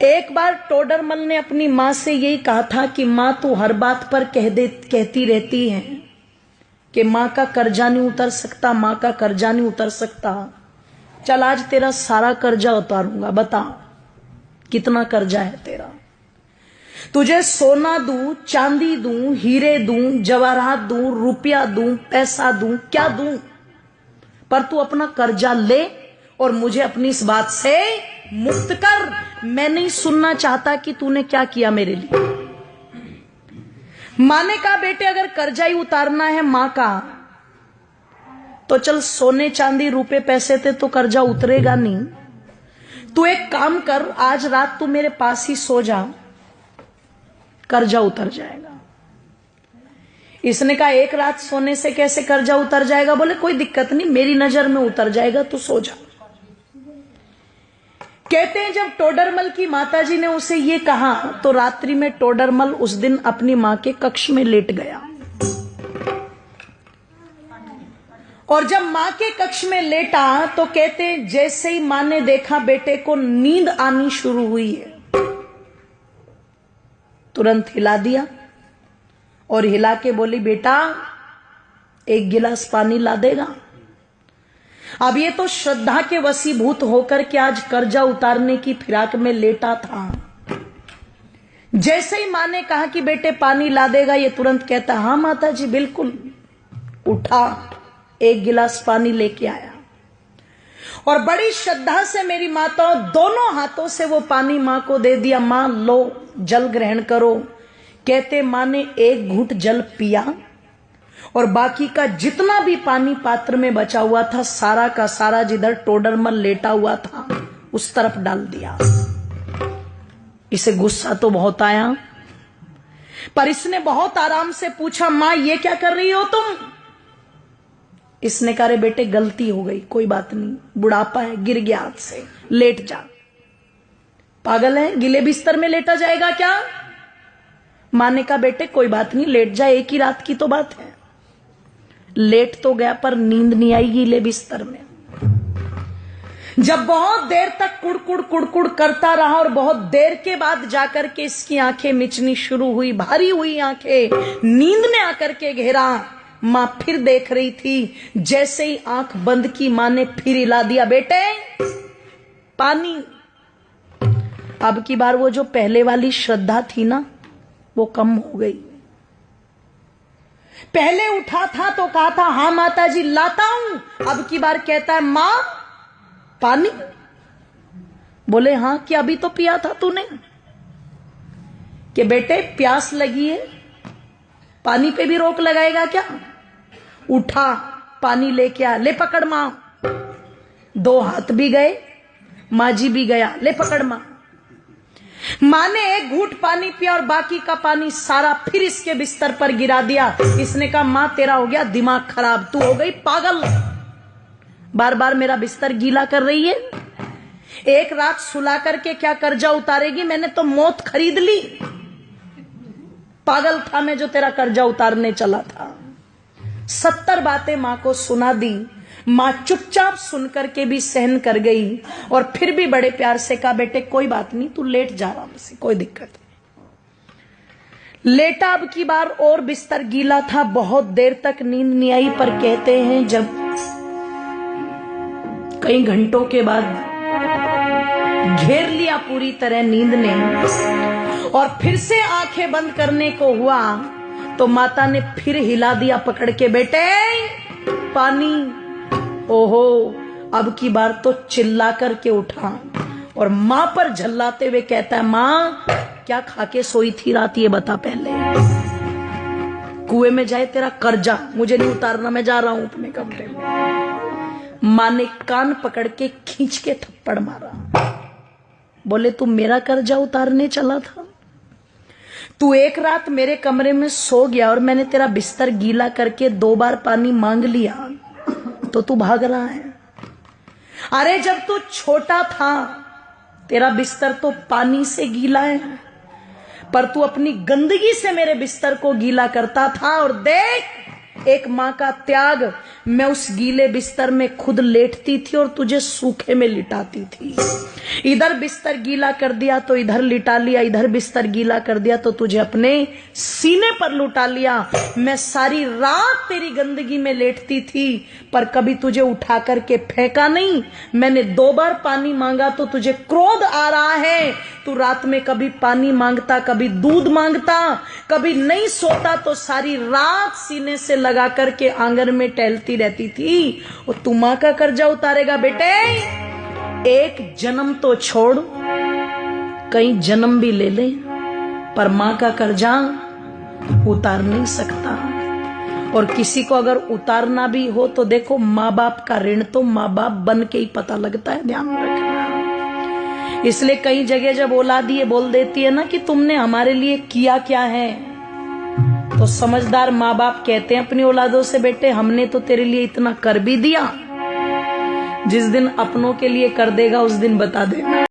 एक बार टोडरमल ने अपनी मां से यही कहा था कि मां तू हर बात पर कहती रहती है कि मां का कर्जा नहीं उतर सकता, मां का कर्जा नहीं उतर सकता। चल आज तेरा सारा कर्जा उतारूंगा, बता कितना कर्जा है तेरा। तुझे सोना दूं, चांदी दूं, हीरे दूं, जवाहरात दूं, रुपया दूं, पैसा दूं, क्या दूं, पर तू अपना कर्जा ले और मुझे अपनी इस बात से मुक्त कर। मैं नहीं सुनना चाहता कि तूने क्या किया मेरे लिए। मां ने कहा बेटे अगर कर्जा ही उतारना है मां का तो चल सोने चांदी रुपए पैसे थे तो कर्जा उतरेगा नहीं। तू एक काम कर, आज रात तू मेरे पास ही सो जा, कर्जा उतर जाएगा। इसने कहा एक रात सोने से कैसे कर्जा उतर जाएगा? बोले कोई दिक्कत नहीं, मेरी नजर में उतर जाएगा, तू सो जा। कहते हैं जब टोडरमल की माताजी ने उसे ये कहा तो रात्रि में टोडरमल उस दिन अपनी मां के कक्ष में लेट गया। और जब मां के कक्ष में लेटा तो कहते हैं जैसे ही मां ने देखा बेटे को नींद आनी शुरू हुई है, तुरंत हिला दिया और हिला के बोली बेटा एक गिलास पानी ला देगा। अब ये तो श्रद्धा के वशीभूत होकर के आज कर्जा उतारने की फिराक में लेटा था। जैसे ही मां ने कहा कि बेटे पानी ला देगा, ये तुरंत कहता हाँ माता जी बिल्कुल। उठा, एक गिलास पानी लेके आया और बड़ी श्रद्धा से मेरी माताओं दोनों हाथों से वो पानी मां को दे दिया। मां लो जल ग्रहण करो। कहते मां ने एक घूंट जल पिया और बाकी का जितना भी पानी पात्र में बचा हुआ था सारा का सारा जिधर टोडरमल लेटा हुआ था उस तरफ डाल दिया। इसे गुस्सा तो बहुत आया, पर इसने बहुत आराम से पूछा मां ये क्या कर रही हो तुम? इसने कहा रे बेटे गलती हो गई, कोई बात नहीं, बुढ़ापा है, गिर गया हाथ से, लेट जा। पागल है, गिले बिस्तर में लेटा जाएगा क्या? मां ने कहा बेटे कोई बात नहीं, लेट जा, एक ही रात की तो बात है। लेट तो गया पर नींद नहीं आई गीले बिस्तर में। जब बहुत देर तक कुड़कुड़ कुड़कुड़ करता रहा और बहुत देर के बाद जाकर के इसकी आंखें मिचनी शुरू हुई, भारी हुई आंखें, नींद ने आकर के घेरा। मां फिर देख रही थी, जैसे ही आंख बंद की मां ने फिर हिला दिया बेटे पानी। अब की बार वो जो पहले वाली श्रद्धा थी ना वो कम हो गई। पहले उठा था तो कहा था हाँ माता जी लाता हूं, अब की बार कहता है मां पानी। बोले हाँ कि अभी तो पिया था तूने? कि बेटे प्यास लगी है, पानी पे भी रोक लगाएगा क्या? उठा, पानी लेके आ, ले पकड़ मां। दो हाथ भी गए, मां जी भी गया, ले पकड़ मां। मां ने एक घूंट पानी पिया और बाकी का पानी सारा फिर इसके बिस्तर पर गिरा दिया। इसने कहा मां तेरा हो गया दिमाग खराब, तू हो गई पागल, बार बार मेरा बिस्तर गीला कर रही है। एक रात सुला करके क्या कर्जा उतारेगी? मैंने तो मौत खरीद ली। पागल था मैं जो तेरा कर्जा उतारने चला था। 70 बातें मां को सुना दी। मां चुपचाप सुनकर के भी सहन कर गई और फिर भी बड़े प्यार से कहा बेटे कोई बात नहीं, तू लेट जा आराम से, कोई दिक्कत नहीं। लेटा, अब की बार और बिस्तर गीला था, बहुत देर तक नींद नहीं आई। पर कहते हैं जब कई घंटों के बाद घेर लिया पूरी तरह नींद ने और फिर से आंखें बंद करने को हुआ तो माता ने फिर हिला दिया पकड़ के बेटे पानी। ओहो, अब की बार तो चिल्ला करके उठा और मां पर झल्लाते हुए कहता है मां क्या खा के सोई थी रात, ये बता पहले। कुएं में जाए तेरा कर्जा, मुझे नहीं उतारना, मैं जा रहा हूं अपने कमरे में। मां ने कान पकड़ के खींच के थप्पड़ मारा। बोले तू मेरा कर्जा उतारने चला था? तू एक रात मेरे कमरे में सो गया और मैंने तेरा बिस्तर गीला करके 2 बार पानी मांग लिया तो तू भाग रहा है। अरे जब तू छोटा था तेरा बिस्तर तो पानी से गीला है, पर तू अपनी गंदगी से मेरे बिस्तर को गीला करता था। और देख एक माँ का त्याग, मैं उस गीले बिस्तर में खुद लेटती थी और तुझे सूखे में लिटाती थी। इधर बिस्तर गीला कर दिया तो इधर लिटा लिया, इधर बिस्तर गीला कर दिया तो तुझे अपने सीने पर लुटा लिया। मैं सारी रात तेरी गंदगी में लेटती थी पर कभी तुझे उठा करके फेंका नहीं। मैंने 2 बार पानी मांगा तो तुझे क्रोध आ रहा है। तू रात में कभी पानी मांगता, कभी दूध मांगता, कभी नहीं सोता तो सारी रात सीने से लगा करके आंगन में टहलती रहती थी। और तू मां का कर्जा उतारेगा बेटे? एक जन्म तो छोड़, कई जन्म भी ले ले, पर मां का कर्जा उतार नहीं सकता। और किसी को अगर उतारना भी हो तो देखो, माँ बाप का ऋण तो माँ बाप बन के ही पता लगता है, ध्यान रखना। इसलिए कई जगह जब औलाद ये बोल देती है ना कि तुमने हमारे लिए किया क्या है, तो समझदार माँ बाप कहते हैं अपनी औलादों से, बेटे हमने तो तेरे लिए इतना कर भी दिया, जिस दिन अपनों के लिए कर देगा उस दिन बता देना।